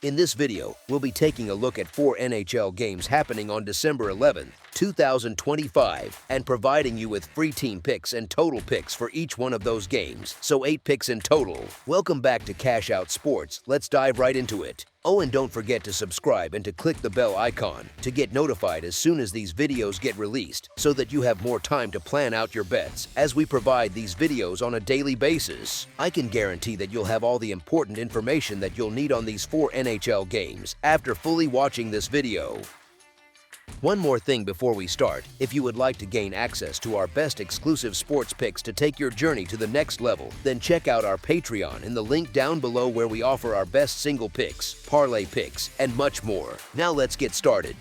In this video, we'll be taking a look at 4 NHL games happening on December 11, 2025, and providing you with free team picks and total picks for each one of those games, so 8 picks in total. Welcome back to Cash Out Sports. Let's dive right into it. Oh, and don't forget to subscribe and to click the bell icon to get notified as soon as these videos get released so that you have more time to plan out your bets as we provide these videos on a daily basis. I can guarantee that you'll have all the important information that you'll need on these 4 NHL games after fully watching this video. One more thing before we start, if you would like to gain access to our best exclusive sports picks to take your journey to the next level, then check out our Patreon in the link down below where we offer our best single picks, parlay picks, and much more. Now let's get started.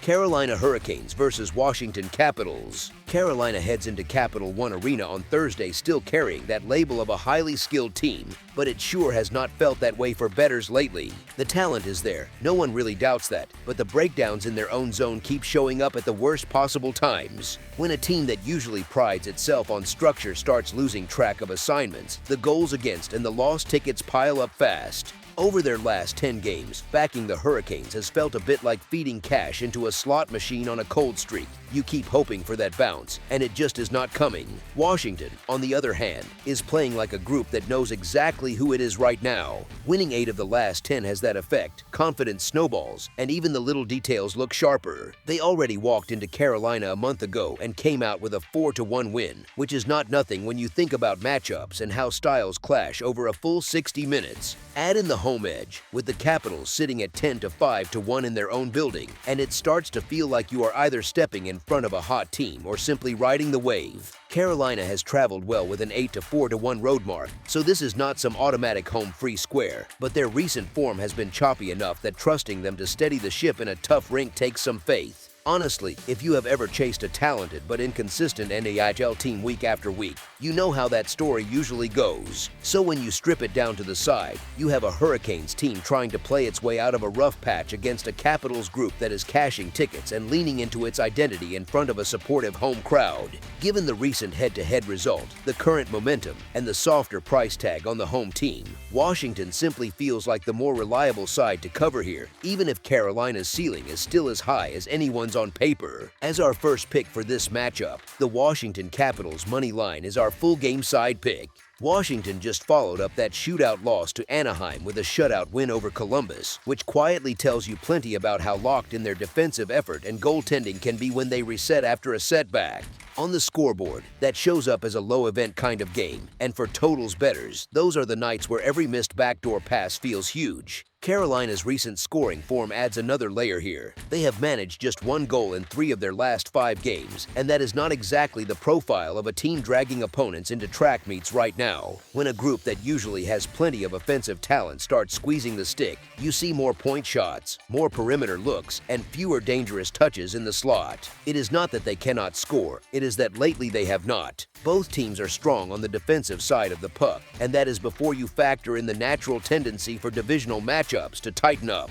Carolina Hurricanes versus Washington Capitals. Carolina heads into Capital One Arena on Thursday still carrying that label of a highly skilled team, but it sure has not felt that way for bettors lately. The talent is there, no one really doubts that, but the breakdowns in their own zone keep showing up at the worst possible times. When a team that usually prides itself on structure starts losing track of assignments, the goals against and the lost tickets pile up fast. Over their last 10 games, backing the Hurricanes has felt a bit like feeding cash into a slot machine on a cold streak. You keep hoping for that bounce, and it just is not coming. Washington, on the other hand, is playing like a group that knows exactly who it is right now. Winning 8 of the last 10 has that effect. Confidence snowballs, and even the little details look sharper. They already walked into Carolina a month ago and came out with a 4-1 win, which is not nothing when you think about matchups and how styles clash over a full 60 minutes. Add in the home edge, with the Capitals sitting at 10-5-1 in their own building, and it starts to feel like you are either stepping in front of a hot team or simply riding the wave. Carolina has traveled well with an 8-4-1 road mark, so this is not some automatic home free square, but their recent form has been choppy enough that trusting them to steady the ship in a tough rink takes some faith. Honestly, if you have ever chased a talented but inconsistent NHL team week after week, you know how that story usually goes. So when you strip it down to the side, you have a Hurricanes team trying to play its way out of a rough patch against a Capitals group that is cashing tickets and leaning into its identity in front of a supportive home crowd. Given the recent head-to-head result, the current momentum, and the softer price tag on the home team, Washington simply feels like the more reliable side to cover here, even if Carolina's ceiling is still as high as anyone's on paper. As our first pick for this matchup, the Washington Capitals money line is our full game side pick. Washington just followed up that shootout loss to Anaheim with a shutout win over Columbus, which quietly tells you plenty about how locked in their defensive effort and goaltending can be when they reset after a setback. On the scoreboard, that shows up as a low-event kind of game, and for totals bettors, those are the nights where every missed backdoor pass feels huge. Carolina's recent scoring form adds another layer here. They have managed just 1 goal in 3 of their last 5 games, and that is not exactly the profile of a team dragging opponents into track meets right now. When a group that usually has plenty of offensive talent starts squeezing the stick, you see more point shots, more perimeter looks, and fewer dangerous touches in the slot. It is not that they cannot score, it is that lately they have not. Both teams are strong on the defensive side of the puck, and that is before you factor in the natural tendency for divisional matchups to tighten up.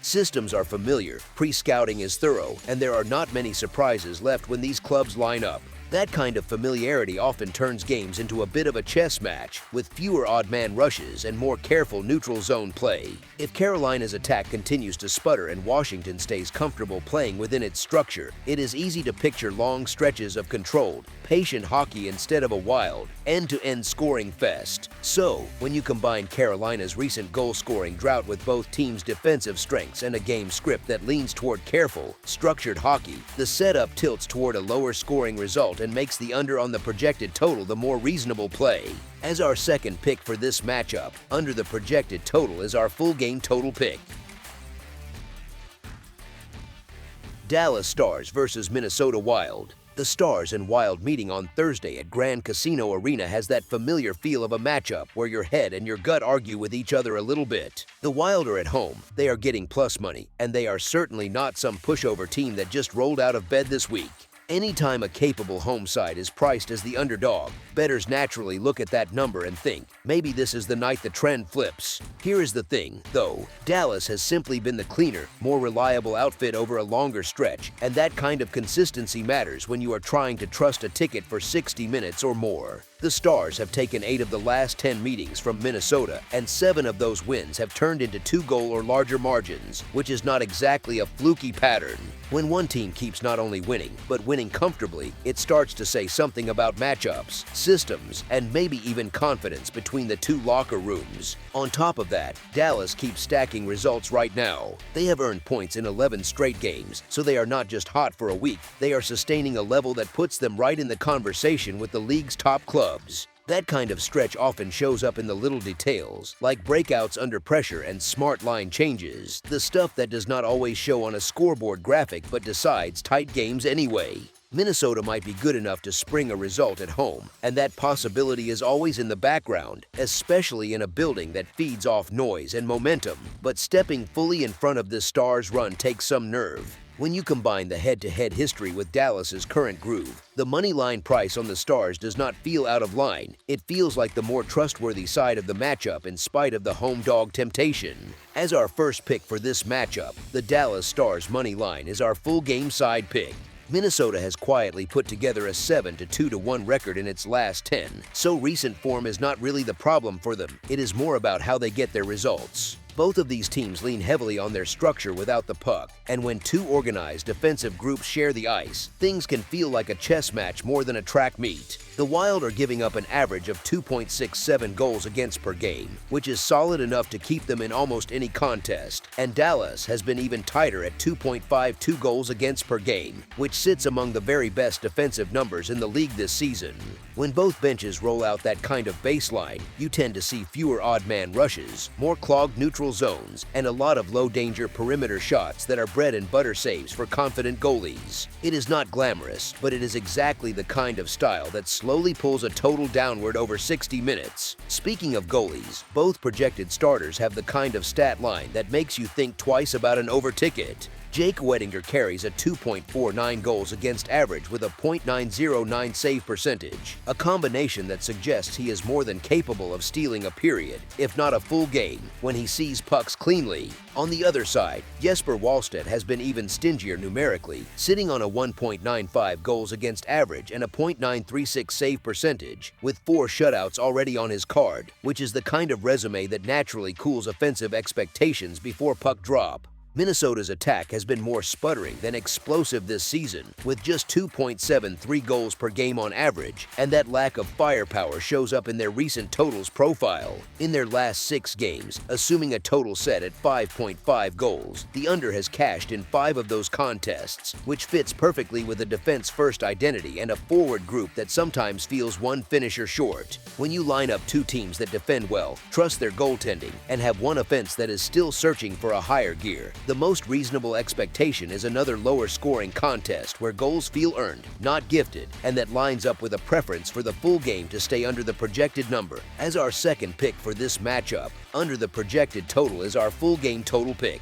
Systems are familiar, pre-scouting is thorough, and there are not many surprises left when these clubs line up. That kind of familiarity often turns games into a bit of a chess match, with fewer odd-man rushes and more careful neutral zone play. If Carolina's attack continues to sputter and Washington stays comfortable playing within its structure, it is easy to picture long stretches of controlled, patient hockey instead of a wild, end-to-end scoring fest. So, when you combine Carolina's recent goal-scoring drought with both teams' defensive strengths and a game script that leans toward careful, structured hockey, the setup tilts toward a lower-scoring result and makes the under on the projected total the more reasonable play. As our second pick for this matchup, under the projected total is our full game total pick. Dallas Stars versus Minnesota Wild. The Stars and Wild meeting on Thursday at Grand Casino Arena has that familiar feel of a matchup where your head and your gut argue with each other a little bit. The Wild are at home, they are getting plus money, and they are certainly not some pushover team that just rolled out of bed this week. Anytime a capable home side is priced as the underdog, bettors naturally look at that number and think, maybe this is the night the trend flips. Here is the thing, though. Dallas has simply been the cleaner, more reliable outfit over a longer stretch, and that kind of consistency matters when you are trying to trust a ticket for 60 minutes or more. The Stars have taken 8 of the last 10 meetings from Minnesota, and 7 of those wins have turned into 2-goal or larger margins, which is not exactly a fluky pattern. When one team keeps not only winning, but winning comfortably, it starts to say something about matchups, systems, and maybe even confidence between the two locker rooms. On top of that, Dallas keeps stacking results right now. They have earned points in 11 straight games, so they are not just hot for a week, they are sustaining a level that puts them right in the conversation with the league's top clubs. That kind of stretch often shows up in the little details, like breakouts under pressure and smart line changes, the stuff that does not always show on a scoreboard graphic but decides tight games anyway. Minnesota might be good enough to spring a result at home, and that possibility is always in the background, especially in a building that feeds off noise and momentum. But stepping fully in front of this Stars run takes some nerve. When you combine the head-to-head history with Dallas's current groove, the money line price on the Stars does not feel out of line. It feels like the more trustworthy side of the matchup in spite of the home dog temptation. As our first pick for this matchup, the Dallas Stars money line is our full game side pick. Minnesota has quietly put together a 7-2-1 record in its last 10, so recent form is not really the problem for them. It is more about how they get their results. Both of these teams lean heavily on their structure without the puck, and when two organized defensive groups share the ice, things can feel like a chess match more than a track meet. The Wild are giving up an average of 2.67 goals against per game, which is solid enough to keep them in almost any contest, and Dallas has been even tighter at 2.52 goals against per game, which sits among the very best defensive numbers in the league this season. When both benches roll out that kind of baseline, you tend to see fewer odd man rushes, more clogged neutral zones, and a lot of low-danger perimeter shots that are bread and butter saves for confident goalies. It is not glamorous, but it is exactly the kind of style that slowly pulls a total downward over 60 minutes. Speaking of goalies, both projected starters have the kind of stat line that makes you think twice about an over ticket. Jake Wettinger carries a 2.49 goals against average with a .909 save percentage, a combination that suggests he is more than capable of stealing a period, if not a full game, when he sees pucks cleanly. On the other side, Jesper Wallstedt has been even stingier numerically, sitting on a 1.95 goals against average and a .936 save percentage, with 4 shutouts already on his card, which is the kind of resume that naturally cools offensive expectations before puck drop. Minnesota's attack has been more sputtering than explosive this season, with just 2.73 goals per game on average, and that lack of firepower shows up in their recent totals profile. In their last 6 games, assuming a total set at 5.5 goals, the under has cashed in 5 of those contests, which fits perfectly with a defense-first identity and a forward group that sometimes feels one finisher short. When you line up two teams that defend well, trust their goaltending, and have one offense that is still searching for a higher gear, the most reasonable expectation is another lower-scoring contest where goals feel earned, not gifted, and that lines up with a preference for the full game to stay under the projected number. As our second pick for this matchup, under the projected total is our full game total pick.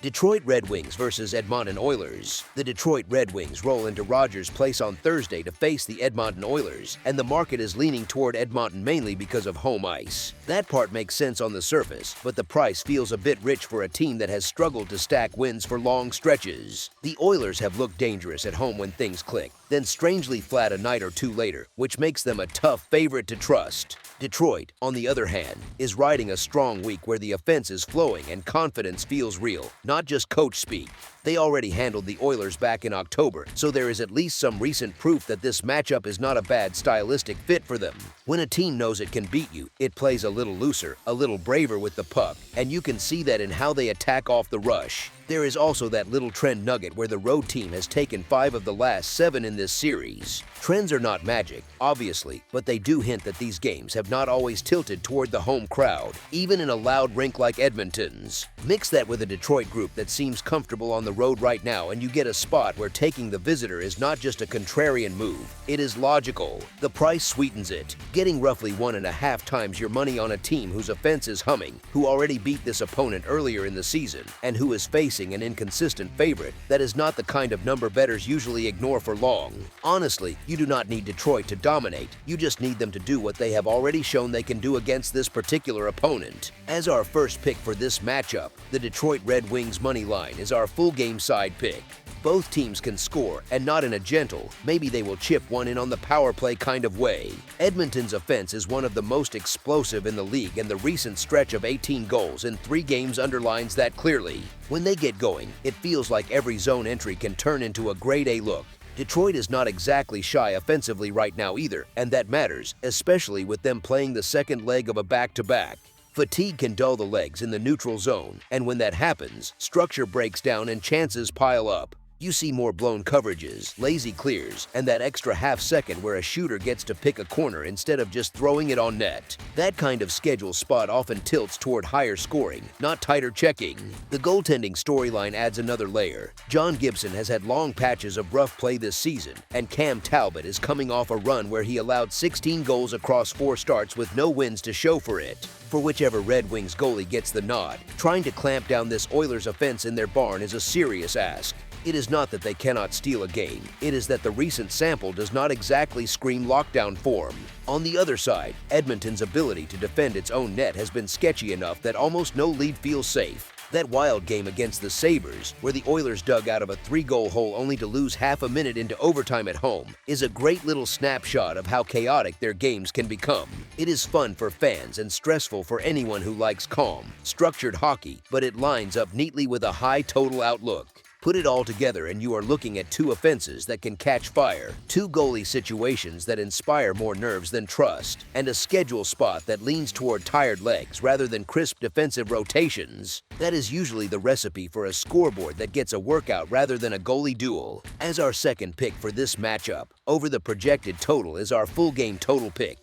Detroit Red Wings versus Edmonton Oilers. The Detroit Red Wings roll into Rogers Place on Thursday to face the Edmonton Oilers, and the market is leaning toward Edmonton mainly because of home ice. That part makes sense on the surface, but the price feels a bit rich for a team that has struggled to stack wins for long stretches. The Oilers have looked dangerous at home when things click, then strangely flat a night or two later, which makes them a tough favorite to trust. Detroit, on the other hand, is riding a strong week where the offense is flowing and confidence feels real, not just coach speak. They already handled the Oilers back in October, so there is at least some recent proof that this matchup is not a bad stylistic fit for them. When a team knows it can beat you, it plays a little looser, a little braver with the puck, and you can see that in how they attack off the rush. There is also that little trend nugget where the road team has taken 5 of the last 7 in this series. Trends are not magic, obviously, but they do hint that these games have not always tilted toward the home crowd, even in a loud rink like Edmonton's. Mix that with a Detroit group that seems comfortable on the road right now, and you get a spot where taking the visitor is not just a contrarian move, it is logical. The price sweetens it, getting roughly 1.5 times your money on a team whose offense is humming, who already beat this opponent earlier in the season, and who is facing an inconsistent favorite. That is not the kind of number bettors usually ignore for long. Honestly, you do not need Detroit to dominate, you just need them to do what they have already shown they can do against this particular opponent. As our first pick for this matchup, the Detroit Red Wings money line is our full game side pick. Both teams can score, and not in a gentle, maybe they will chip one in on the power play kind of way. Edmonton's offense is one of the most explosive in the league, and the recent stretch of 18 goals in 3 games underlines that clearly. When they get going, it feels like every zone entry can turn into a grade A look. Detroit is not exactly shy offensively right now either, and that matters, especially with them playing the second leg of a back-to-back. Fatigue can dull the legs in the neutral zone, and when that happens, structure breaks down and chances pile up. You see more blown coverages, lazy clears, and that extra half second where a shooter gets to pick a corner instead of just throwing it on net. That kind of schedule spot often tilts toward higher scoring, not tighter checking. The goaltending storyline adds another layer. John Gibson has had long patches of rough play this season, and Cam Talbot is coming off a run where he allowed 16 goals across 4 starts with no wins to show for it. For whichever Red Wings goalie gets the nod, trying to clamp down this Oilers offense in their barn is a serious ask. It is not that they cannot steal a game, it is that the recent sample does not exactly scream lockdown form. On the other side, Edmonton's ability to defend its own net has been sketchy enough that almost no lead feels safe. That wild game against the Sabres, where the Oilers dug out of a 3-goal hole only to lose half a minute into overtime at home, is a great little snapshot of how chaotic their games can become. It is fun for fans and stressful for anyone who likes calm, structured hockey, but it lines up neatly with a high total outlook. Put it all together and you are looking at 2 offenses that can catch fire, 2 goalie situations that inspire more nerves than trust, and a schedule spot that leans toward tired legs rather than crisp defensive rotations. That is usually the recipe for a scoreboard that gets a workout rather than a goalie duel. As our second pick for this matchup, over the projected total is our full game total pick.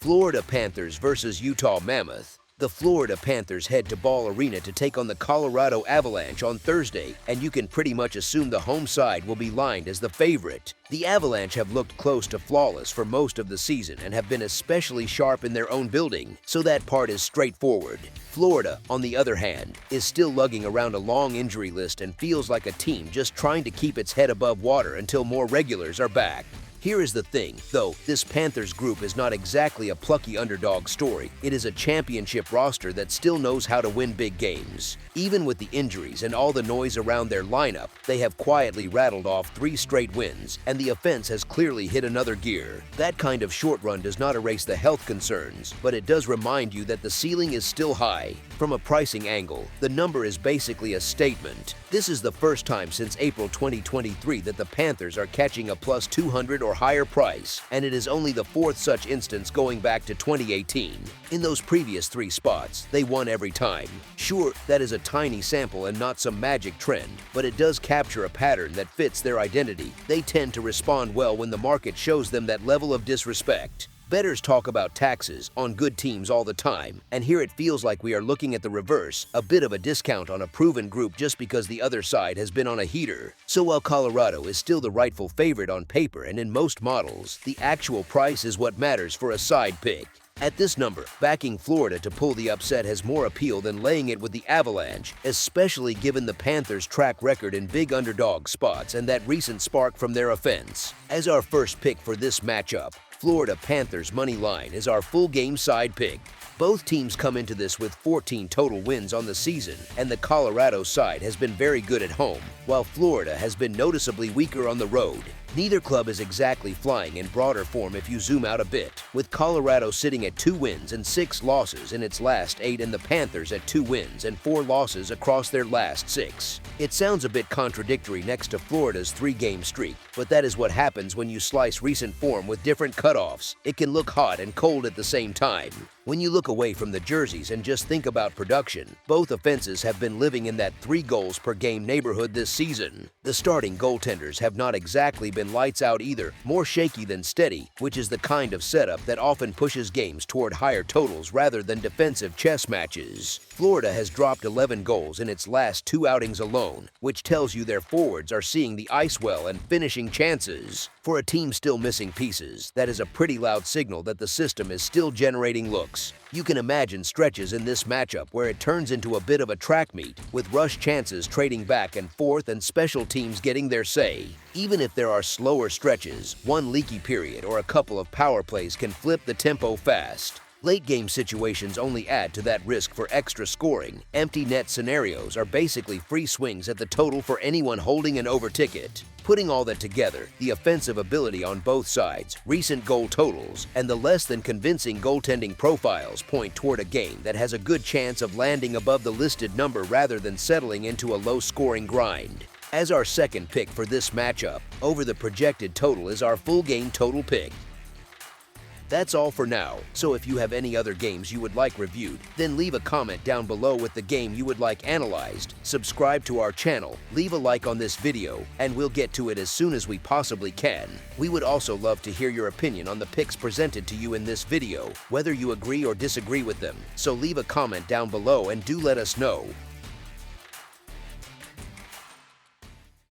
Florida Panthers versus Utah Mammoth. The Florida Panthers head to Ball Arena to take on the Colorado Avalanche on Thursday, and you can pretty much assume the home side will be lined as the favorite. The Avalanche have looked close to flawless for most of the season and have been especially sharp in their own building, so that part is straightforward. Florida, on the other hand, is still lugging around a long injury list and feels like a team just trying to keep its head above water until more regulars are back. Here is the thing, though, this Panthers group is not exactly a plucky underdog story. It is a championship roster that still knows how to win big games. Even with the injuries and all the noise around their lineup, they have quietly rattled off 3 straight wins, and the offense has clearly hit another gear. That kind of short run does not erase the health concerns, but it does remind you that the ceiling is still high. From a pricing angle, the number is basically a statement. This is the first time since April 2023 that the Panthers are catching a plus 200 or higher price, and it is only the 4th such instance going back to 2018. In those previous 3 spots, they won every time. Sure, that is a tiny sample and not some magic trend, but it does capture a pattern that fits their identity. They tend to respond well when the market shows them that level of disrespect. Bettors talk about taxes on good teams all the time, and here it feels like we are looking at the reverse, a bit of a discount on a proven group just because the other side has been on a heater. So while Colorado is still the rightful favorite on paper and in most models, the actual price is what matters for a side pick. At this number, backing Florida to pull the upset has more appeal than laying it with the Avalanche, especially given the Panthers' track record in big underdog spots and that recent spark from their offense. As our first pick for this matchup, Florida Panthers money line is our full game side pick. Both teams come into this with 14 total wins on the season, and the Colorado side has been very good at home, while Florida has been noticeably weaker on the road. Neither club is exactly flying in broader form if you zoom out a bit, with Colorado sitting at 2 wins and 6 losses in its last 8 and the Panthers at 2 wins and 4 losses across their last 6. It sounds a bit contradictory next to Florida's 3-game streak, but that is what happens when you slice recent form with different cutoffs. It can look hot and cold at the same time. When you look away from the jerseys and just think about production, both offenses have been living in that 3 goals per game neighborhood this season. The starting goaltenders have not exactly been lights out either, more shaky than steady, which is the kind of setup that often pushes games toward higher totals rather than defensive chess matches. Florida has dropped 11 goals in its last 2 outings alone, which tells you their forwards are seeing the ice well and finishing chances. For a team still missing pieces, that is a pretty loud signal that the system is still generating looks. You can imagine stretches in this matchup where it turns into a bit of a track meet, with rush chances trading back and forth and special teams getting their say. Even if there are slower stretches, one leaky period or a couple of power plays can flip the tempo fast. Late game situations only add to that risk for extra scoring. Empty net scenarios are basically free swings at the total for anyone holding an over ticket. Putting all that together, the offensive ability on both sides, recent goal totals, and the less than convincing goaltending profiles point toward a game that has a good chance of landing above the listed number rather than settling into a low-scoring grind. As our second pick for this matchup, over the projected total is our full game total pick. That's all for now, so if you have any other games you would like reviewed, then leave a comment down below with the game you would like analyzed, subscribe to our channel, leave a like on this video, and we'll get to it as soon as we possibly can. We would also love to hear your opinion on the picks presented to you in this video, whether you agree or disagree with them, so leave a comment down below and do let us know.